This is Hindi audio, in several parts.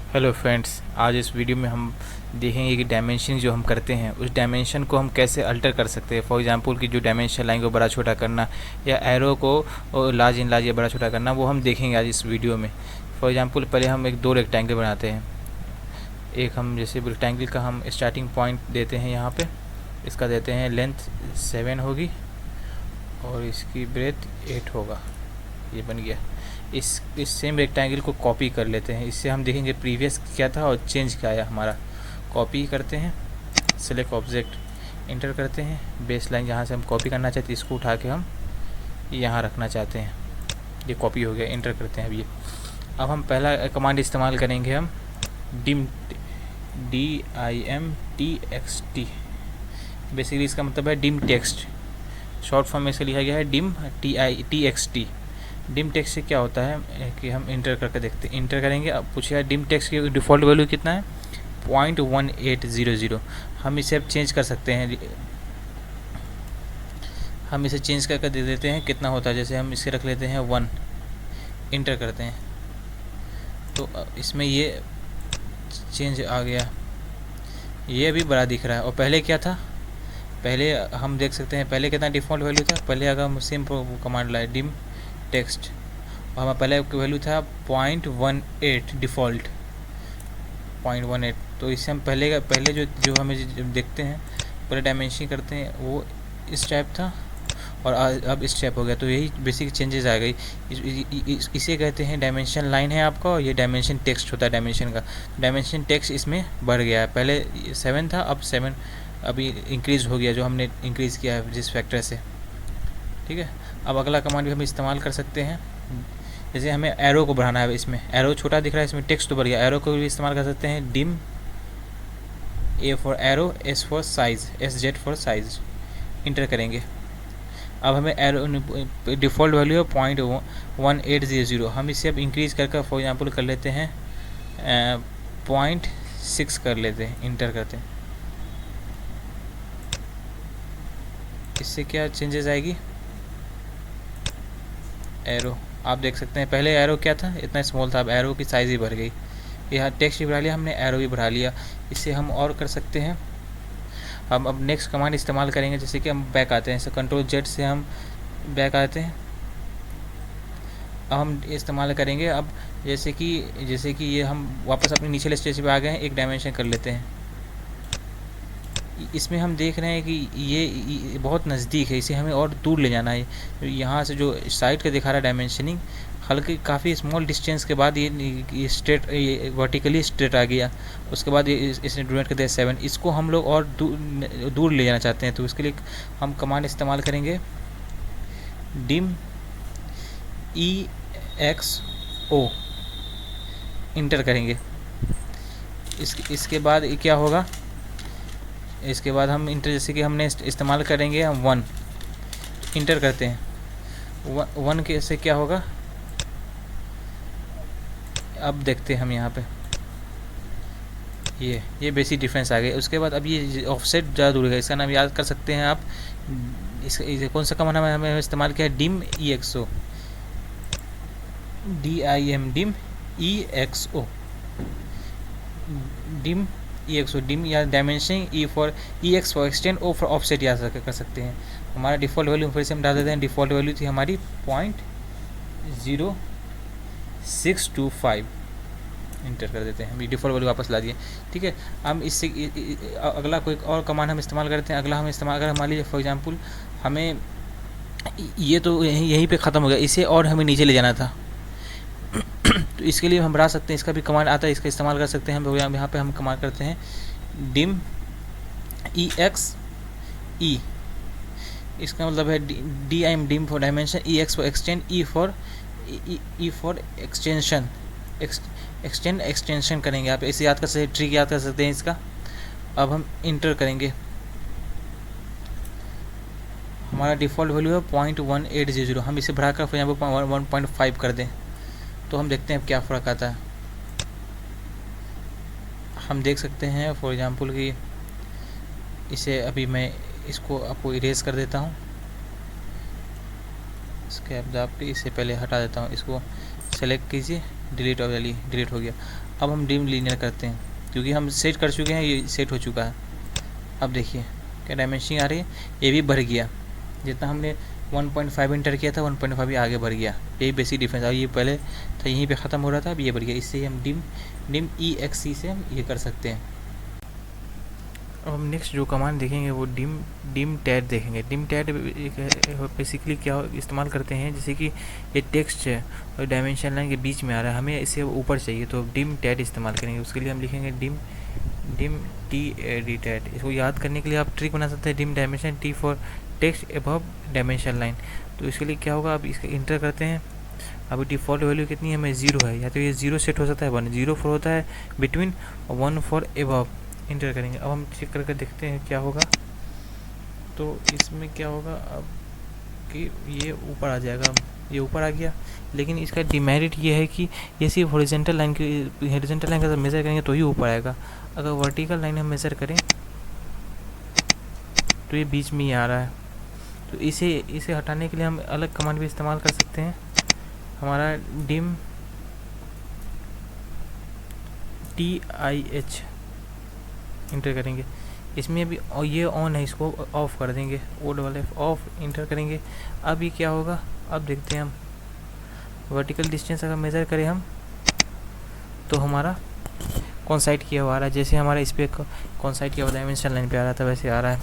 हेलो फ्रेंड्स, आज इस वीडियो में हम देखेंगे कि डायमेंशन जो हम करते हैं उस डायमेंशन को हम कैसे अल्टर कर सकते हैं। फॉर एग्जांपल कि जो डायमेंशन लाइन को बड़ा छोटा करना या एरो को लार्ज इन लार्ज या बड़ा छोटा करना, वो हम देखेंगे आज इस वीडियो में। फॉर एग्जांपल पहले हम एक दो रेक्टेंगल बनाते हैं। एक हम जैसे रेक्टेंगल का हम स्टार्टिंग पॉइंट देते हैं यहाँ पे, इसका देते हैं लेंथ 7 होगी और इसकी ब्रेथ 8 होगा। ये बन गया। इस सेम रेक्टेंगल को कॉपी कर लेते हैं। इससे हम देखेंगे प्रीवियस क्या था और चेंज क्या आया हमारा। कॉपी करते हैं, सेलेक्ट ऑब्जेक्ट, इंटर करते हैं, बेस लाइन जहाँ से हम कॉपी करना चाहते हैं इसको उठा के हम यहाँ रखना चाहते हैं। ये कॉपी हो गया, इंटर करते हैं। अब हम पहला कमांड इस्तेमाल करेंगे हम डिम, DIMTXT। बेसिकली इसका मतलब है डिम टेक्स्ट। शॉर्ट फॉर्म में इसका लिखा गया है डिम TXT। डिम टेक्स्ट से क्या होता है कि हम इंटर करके देखते हैं। इंटर करेंगे, अब पूछेगा डिम टेक्स्ट की डिफ़ॉल्ट वैल्यू कितना है, 0.1800। हम इसे अब चेंज कर सकते हैं। हम इसे चेंज करके दे देते हैं कितना होता है। जैसे हम इसे रख लेते हैं 1, इंटर करते हैं तो इसमें ये चेंज आ गया। ये अभी बड़ा दिख रहा है। और पहले क्या था, पहले हम देख सकते हैं पहले कितना डिफ़ॉल्ट वैल्यू था। पहले अगर हम सेम कमांड लाए डिम टेक्स्ट और हमारा पहले वैल्यू था 0.18 डिफ़ॉल्ट 0.18। तो इससे हम पहले जो हमें देखते हैं, पहले डायमेंशन करते हैं वो इस टाइप था और अब इस टाइप हो गया। तो यही बेसिक चेंजेस आ गई। इसे कहते हैं डायमेंशन लाइन है आपका, और ये डायमेंशन टेक्स्ट होता है डायमेंशन का। डायमेंशन टेक्स्ट इसमें बढ़ गया है। पहले 7 था, अब 7 अभी इंक्रीज़ हो गया, जो हमने इंक्रीज़ किया है जिस फैक्टर से। ठीक है। अब अगला कमांड भी हम इस्तेमाल कर सकते हैं। जैसे हमें एरो को बढ़ाना है, इसमें एरो छोटा दिख रहा है, इसमें टेक्स्ट तो बढ़ गया। एरो को भी इस्तेमाल कर सकते हैं। Dim A for aero, S for size, SZ for size, inter करेंगे। अब हमें एरो डिफ़ॉल्ट वैल्यू है 0.1800। हम इसे अब इंक्रीज़ करके फॉर एग्जांपल कर लेते हैं 0.6 कर लेते हैं, इंटर करते हैं। इससे क्या चेंजेस आएगी, एरो आप देख सकते हैं। पहले एरो क्या था, इतना स्मॉल था, अब एरो की साइज़ ही बढ़ गई। यहाँ टेक्स्ट भी बढ़ा लिया हमने, एरो भी बढ़ा लिया। इससे हम और कर सकते हैं। हम अब नेक्स्ट कमांड इस्तेमाल करेंगे। जैसे कि हम बैक आते हैं, Ctrl Z से हम बैक आते हैं। अब हम इस्तेमाल करेंगे, अब जैसे कि ये हम वापस अपने निचले स्टेज पे आ गए हैं। एक डायमेंशन कर लेते हैं। इसमें हम देख रहे हैं कि ये बहुत नज़दीक है, इसे हमें और दूर ले जाना है। यहाँ से जो साइड का दिखा रहा है डायमेंशनिंग, हल्के काफ़ी स्मॉल डिस्टेंस के बाद ये स्ट्रेट, ये वर्टिकली स्ट्रेट आ गया। उसके बाद ये इसने डोनेट कर दिया 7। इसको हम लोग और दूर ले जाना चाहते हैं, तो इसके लिए हम कमांड इस्तेमाल करेंगे डिम EXO, इंटर करेंगे। इसके बाद क्या होगा, इसके बाद हम इंटर, जैसे कि हमने इस्तेमाल करेंगे हम 1, इंटर करते हैं। 1 के से क्या होगा, अब देखते हैं हम यहाँ पे ये बेसिक डिफरेंस आ गई। उसके बाद अब ये ऑफसेट ज़्यादा दूर है, इसका नाम याद कर सकते हैं आप। इस कौन सा कमांड हमें इस्तेमाल किया है, dim EXO, DIM dim EXO, dim EXO, dim या dimension EX for extend, O for offset याद कर सकते हैं। हमारा डिफ़ॉल्ट वैल्यू फिर से हम डाल देते हैं। डिफ़ॉल्ट वैल्यू थी हमारी 0.0625, इंटर कर देते हैं। हम डिफ़ॉल्ट वैल्यू वापस ला दिए। ठीक है। हम इससे अगला कोई और कमांड हम इस्तेमाल करते हैं। अगला हम इस्तेमाल, अगर मान लीजिए फॉर एग्जांपल हमें ये तो यहीं पे ख़त्म हो गया, इसे और हमें नीचे ले जाना था तो इसके लिए हम बढ़ा सकते हैं। इसका भी कमांड आता है, इसका इस्तेमाल कर सकते हैं हम। यहाँ पे हम कमांड करते हैं डिम EXE। इसका मतलब है DIM dim for dimension, EX for extend, E for extension, extension करेंगे। आप इसे याद कर सकते हैं, ट्रिक याद कर सकते हैं इसका। अब हम इंटर करेंगे। हमारा डिफ़ॉल्ट वैल्यू है 0.1800। हम इसे बढ़ाकर फिर यहाँ पर 1.5 कर दें, तो हम देखते हैं अब क्या फ़र्क आता है। हम देख सकते हैं फॉर एग्जांपल कि इसे अभी मैं इसको आपको इरेज कर देता हूँ। इसके आप दाब के इसे पहले हटा देता हूँ। इसको सेलेक्ट कीजिए, डिलीट वाली डिलीट हो गया। अब हम डिम लीनियर करते हैं क्योंकि हम सेट कर चुके हैं, ये सेट हो चुका है। अब देखिए क्या डायमेंशनिंग आ रही है, ये भी बढ़ गया। जितना हमने 1.5 इंटर किया था 1.5 भी आगे बढ़ गया। यही बेसिक डिफरेंस। और ये पहले था यहीं पे ख़त्म हो रहा था, अब ये बढ़ गया। इससे हम डिम EXC से हम ये कर सकते हैं। अब हम नेक्स्ट जो कमांड देखेंगे वो डिम टैड देखेंगे। डिम टैड बेसिकली क्या इस्तेमाल करते हैं, जैसे कि ये टेक्स्ट है और डायमेंशन लाइन के बीच में आ रहा है, हमें इसे ऊपर चाहिए तो डिम टैड इस्तेमाल करेंगे। उसके लिए हम लिखेंगे डिम TAD टैड। इसको याद करने के लिए आप ट्रिक बना सकते हैं, dim dimension T for text above dimension line. तो इसके लिए क्या होगा, अब इसका इंटर करते हैं। अभी डिफ़ॉल्ट वैल्यू कितनी है, हमें 0 है, या तो ये 0 सेट हो सकता है 1, 0 फॉर होता है बिटवीन, 1 फॉर अबव। इंटर करेंगे। अब हम चेक करके देखते हैं क्या होगा। तो इसमें क्या होगा अब कि ये ऊपर आ जाएगा, ये ऊपर आ गया। लेकिन इसका डिमेरिट ये है कि ये सिर्फ हॉरिजॉन्टल लाइन का मेज़र करेंगे तो ही ऊपर आएगा। अगर वर्टिकल लाइन हम मेज़र करें तो ये बीच में ही आ रहा है। तो इसे हटाने के लिए हम अलग कमांड भी इस्तेमाल कर सकते हैं। हमारा डिम TIH इंटर करेंगे। इसमें अभी ये ऑन है, इसको ऑफ़ कर देंगे, ओड वाले ऑफ इंटर करेंगे। अब ये क्या होगा, अब देखते हैं हम वर्टिकल डिस्टेंस अगर मेज़र करें हम तो हमारा कौन साइड किया हुआ आ रहा है, जैसे हमारा इस पर कौन साइड किया हुआ डायमेंशन लाइन पे आ रहा था वैसे आ रहा है।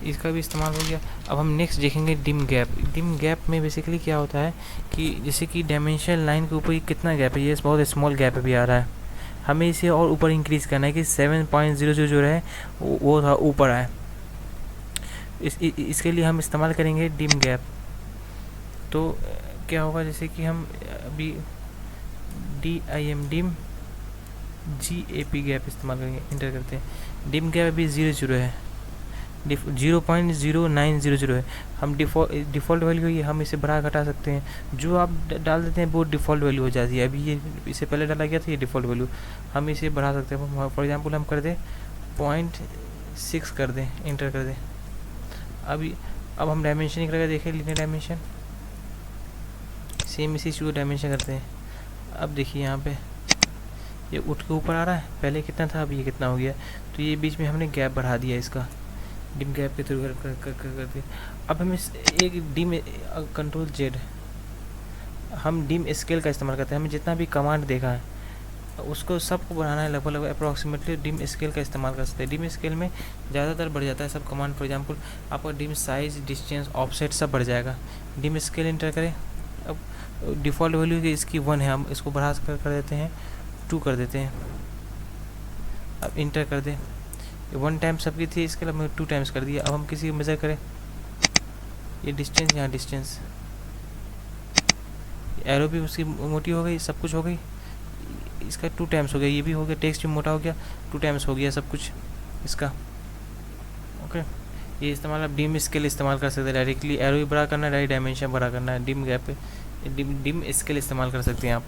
इसका भी इस्तेमाल हो गया। अब हम नेक्स्ट देखेंगे डिम गैप। डिम गैप में बेसिकली क्या होता है कि जैसे कि डायमेंशन लाइन के ऊपर कितना गैप है, ये बहुत स्मॉल गैप भी आ रहा है, हमें इसे और ऊपर इंक्रीज़ करना है कि 7.00 जो है वो था ऊपर आए। इसके लिए हम इस्तेमाल करेंगे डिम गैप। तो क्या होगा, जैसे कि हम अभी डिम GAP गैप इस्तेमाल करेंगे, इंटर करते हैं। डिम गैप अभी 0.0 है, 0.0900 है। हम डिफ़ॉल्ट वैल्यू ये हम इसे बढ़ा घटा सकते हैं, जो आप डाल देते हैं वो डिफ़ॉल्ट वैल्यू हो जाती है। अभी ये इससे पहले डाला गया था ये डिफ़ॉल्ट वैल्यू, हम इसे बढ़ा सकते हैं। फॉर एग्जांपल हम कर दें 0.6 कर दें, इंटर कर दें। अब हम डायमेंशन करके देखें, लीनियर डायमेंशन सेम इसी चीज़ को डायमेंशन करते हैं। अब देखिए यहाँ पे ये उठ के ऊपर आ रहा है, पहले कितना था अब ये कितना हो गया। तो ये बीच में हमने गैप बढ़ा दिया इसका, डिम गैप के थ्रू करते। अब हम एक डिम कंट्रोल Z, हम डिम स्केल का इस्तेमाल करते हैं। हमें जितना भी कमांड देखा है उसको सबको बनाना है, लगभग अप्रॉक्सीमेटली डिम स्केल का इस्तेमाल कर सकते हैं। डिम स्केल में ज़्यादातर बढ़ जाता है सब कमांड। फॉर एग्जांपल आपका डिम साइज, डिस्टेंस, ऑफसेट सब बढ़ जाएगा। डिम स्केल इंटर करें। अब डिफ़ॉल्ट वैल्यू की इसकी 1 है, हम इसको बढ़ा कर देते हैं 2 कर देते हैं। अब इंटर कर दें। 1 टाइम सबकी थी, इसके लिए हमने 2 टाइम्स कर दिया। अब हम किसी को मेज़र करें, ये डिस्टेंस, यहाँ डिस्टेंस, एरो भी उसकी मोटी हो गई, सब कुछ हो गई। इसका 2 टाइम्स हो गया, ये भी हो गया, टेक्स्ट भी मोटा हो गया, 2 टाइम्स हो गया सब कुछ इसका। ओके, ये इस्तेमाल आप डिम स्केल इस्तेमाल कर सकते हैं। डायरेक्टली एरो भी बड़ा करना है, डायरेक्ट डायमेंशन बड़ा करना है, डिम गैप डिम स्केल इस्तेमाल कर सकते हैं आप।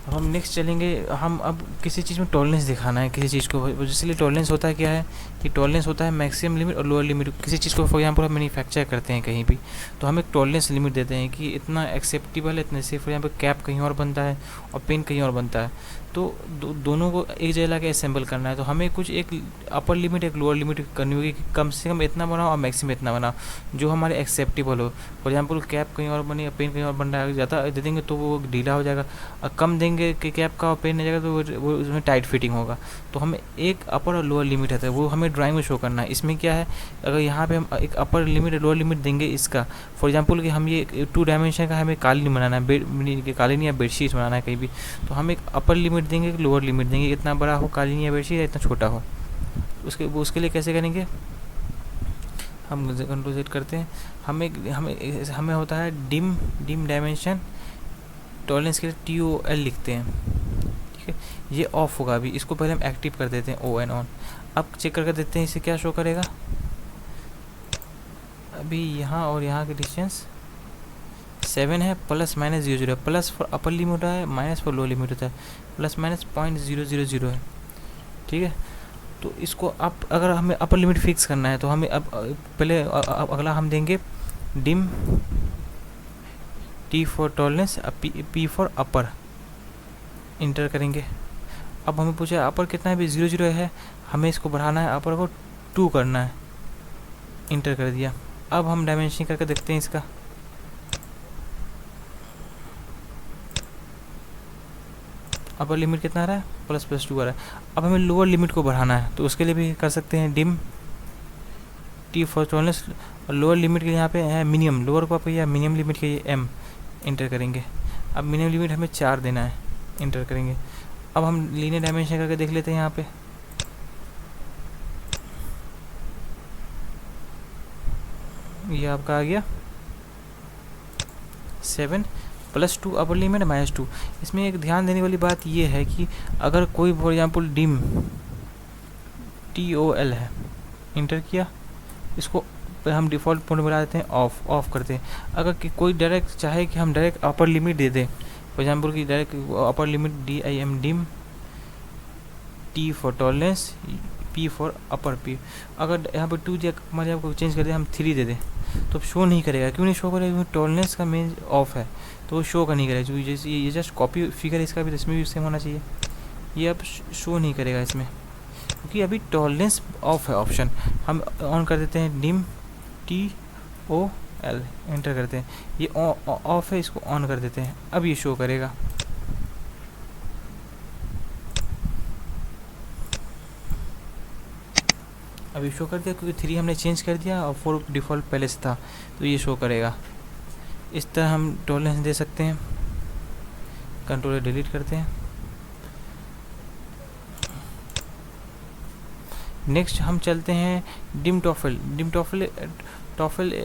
हम नेक्स्ट चलेंगे। हम अब किसी चीज़ में टॉलरेंस दिखाना है किसी चीज़ को, इसलिए टॉलरेंस होता है क्या है कि टॉलरेंस होता है मैक्सिमम लिमिट और लोअर लिमिट। किसी चीज़ को फॉर एग्जांपल हम मैन्युफैक्चर करते हैं कहीं भी, तो हम एक टॉलरेंस लिमिट देते हैं कि इतना एक्सेप्टेबल है, इतने से। फॉर एग्जांपल कैप कहीं और बनता है और पेन कहीं और बनता है, तो दोनों को एक जगह ला के असेंबल करना है। तो हमें कुछ एक अपर लिमिट एक लोअर लिमिट करनी होगी कि कम से कम इतना बनाओ और मैक्सिमम इतना बनाओ जो हमारे एक्सेप्टेबल हो। फॉर एग्जांपल कैप कहीं और बनी, पेन कहीं और बन रहा है, ज़्यादा दे देंगे तो वो ढीला हो जाएगा, और कम देंगे कि कैप का और पेन नहीं जाएगा तो वो उसमें टाइट फिटिंग होगा। तो हमें एक अपर और लोअर लिमिट है, वो हमें ड्राइंग में शो करना है। इसमें क्या है, अगर यहाँ पे हम एक अपर लिमिट लोअर लिमिट देंगे इसका, फॉर एग्जांपल कि हम ये 2 डायमेंशन का हमें कालीन बनाना है, कालीन या बेडशीट बनाना है कहीं भी, तो हम एक अपर लिमिट देंगे, एक लोअर लिमिट देंगे, इतना बड़ा हो कालीन या बेडशीट, इतना छोटा हो। उसके लिए कैसे करेंगे, हम कंट्रोल Z करते हैं। हमें होता है डिम डायमेंशन टॉलरेंस के लिए TOL लिखते हैं, ठीक है। ये ऑफ होगा अभी, इसको पहले हम एक्टिव कर देते हैं ON ऑन। अब चेक करके देखते हैं इसे क्या शो करेगा। अभी यहाँ और यहाँ की डिस्टेंस 7 है, ±0.00 है। प्लस फॉर अपर लिमिट होता है, माइनस फॉर लो लिमिट होता है, ±0.000 है, ठीक है। तो इसको अगर हमें अपर लिमिट फिक्स करना है तो हमें अब पहले अगला हम देंगे dim T for tolerance, P for upper, inter करेंगे। अब हमें पूछा अपर कितना है, अभी 0 0 है, हमें इसको बढ़ाना है, अपर को 2 करना है, इंटर कर दिया। अब हम डायमेंशनिंग करके देखते हैं इसका। अपर लिमिट कितना आ रहा है, ++2 आ रहा है। अब हमें लोअर लिमिट को बढ़ाना है, तो उसके लिए भी कर सकते हैं डिम T फॉर टॉलरेंस, और लोअर लिमिट के यहाँ पे है मिनिमम, लोअर को आप या मिनिमम लिमिट के M, इंटर करेंगे। अब मिनिमम लिमिट हमें 4 देना है, इंटर करेंगे। अब हम लीनियर डायमेंशन करके देख लेते हैं यहाँ पे। ये आपका आ गया 7 +2 अपर लिमिट -2। इसमें एक ध्यान देने वाली बात ये है कि अगर कोई फॉर एग्जाम्पल डिम TOL है, इंटर किया, इसको हम डिफ़ॉल्ट मोड में बना देते हैं, ऑफ करते हैं। अगर कि कोई डायरेक्ट चाहे कि हम डायरेक्ट अपर लिमिट दे दें, फॉर एग्जाम्पल कि direct upper limit DIM dim T for tolerance, P for upper P, अगर यहाँ पर 2 दिया मान लीजिए आपको चेंज कर दे, हम 3 दे दें, तो शो नहीं करेगा। क्यों नहीं शो करेगा, क्योंकि टॉलरेंस का मेन ऑफ है, तो वो शो का नहीं करेगा। जो जैसे ये जस्ट कॉपी फिगर इसका भी, इसमें भी सेम होना चाहिए। ये अब शो नहीं करेगा इसमें, क्योंकि अभी टॉलरेंस ऑफ है ऑप्शन। हम ऑन कर देते हैं डिम TOL, एंटर करते हैं, ये ऑफ है, इसको ऑन कर देते हैं, अब ये शो करेगा। अभी शो कर दिया, क्योंकि 3 हमने चेंज कर दिया और 4 डिफ़ॉल्ट पहले से था, तो ये शो करेगा। इस तरह हम टॉलरेंस दे सकते हैं। कंट्रोलर डिलीट करते हैं। नेक्स्ट हम चलते हैं डिम टॉफल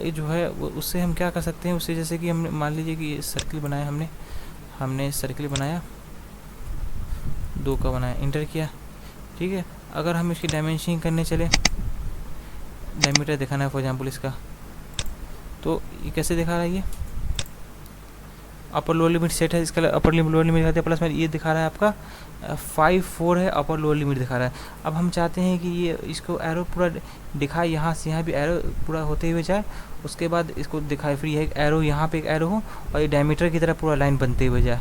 जो है उससे हम क्या कर सकते हैं, उससे जैसे कि हमने मान लीजिए कि सर्किल बनाया, हमने सर्किल बनाया, 2 का बनाया, इंटर किया, ठीक है। अगर हम इसकी डायमेंशनिंग करने चले, डायमीटर दिखाना है फॉर एग्जांपल इसका, तो ये कैसे दिखा रहा है, ये अपर लोअर लिमिट सेट है, इसका अपर लिमिट लोअर लिमिट दिखाते हैं, प्लस में ये दिखा रहा है आपका 5 4 है, अपर लोअर लिमिट दिखा रहा है। अब हम चाहते हैं कि ये इसको एरो पूरा दिखाए, यहाँ से यहाँ भी एरो पूरा होते हुए जाए, उसके बाद इसको दिखाए, फिर ये एक एरो, यहाँ पे एक एरो हो, और ये डायमीटर की तरह पूरा लाइन बनते हुए जाए।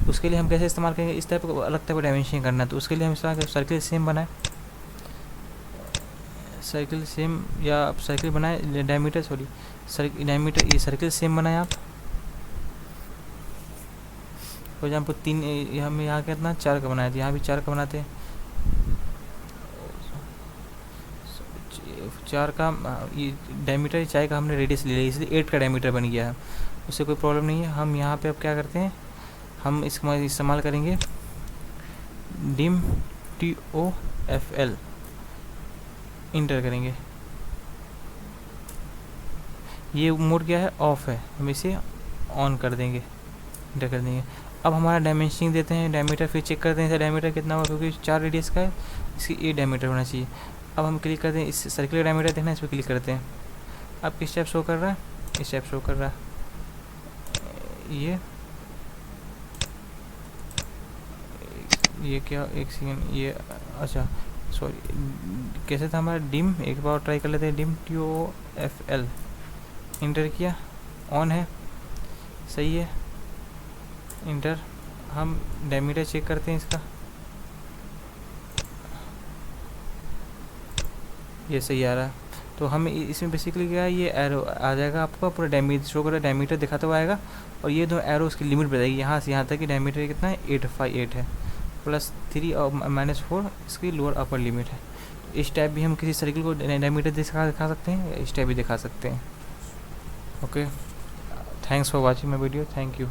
उसके लिए हम कैसे इस्तेमाल करेंगे, इस टाइप का अलग टाइप का डायमेंशन करना है, तो उसके लिए हम इस्तेमाल सर्किल सेम बनाए, सर्किल सेम, या आप सर्किल बनाए डायमीटर, डायमीटर, ये सर्किल सेम बनाए आप। फॉर एग्जाम्पल 3, हम यहाँ कितना 4 का बनाए थे, यहाँ भी 4 का बनाते हैं, 4 का ये डायमीटर, 4 का हमने रेडियस ले लिया, इसलिए 8 का डायमीटर बन गया है, उससे कोई प्रॉब्लम नहीं है। हम यहाँ पे अब क्या करते हैं, हम इसका इस्तेमाल करेंगे डिम TOFL, इंटर करेंगे। ये मोड क्या है, ऑफ है, हम इसे ऑन कर देंगे, इंटर कर देंगे। अब हमारा डायमेंशनिंग देते हैं, डायमीटर फिर चेक करते हैं डायमीटर कितना हुआ, क्योंकि 4 रेडियस का है, इसकी 8 डायमीटर होना चाहिए। अब हम क्लिक करते हैं, इस सर्कुलर डायमीटर देखना है, इस पर क्लिक करते हैं। अब किस टाइप शो कर रहा है, इस टाइप शो कर रहा है। ये क्या, एक सेकेंड, ये अच्छा सॉरी, कैसे था हमारा डिम, एक बार ट्राई कर लेते हैं, डिम TOFL, इंटर किया, ऑन है, सही है, इंटर। हम डायमीटर चेक करते हैं इसका, ये सही आ रहा है। तो हमें इसमें बेसिकली क्या है, ये एरो आ जाएगा आपका, पूरा डायमीटर शो कर रहा है, डायमीटर दिखाता हुआ आएगा, और ये 2 एरो उसकी लिमिट बताएगी, यहाँ से यहाँ तक कि डायमीटर कितना है, 858 है, +3 और -4 इसकी लोअर अपर लिमिट है। इस टाइप भी हम किसी सर्किल को डायमीटर दिखा सकते हैं, इस टाइप भी दिखा सकते हैं। Okay, thanks for watching my video, thank you.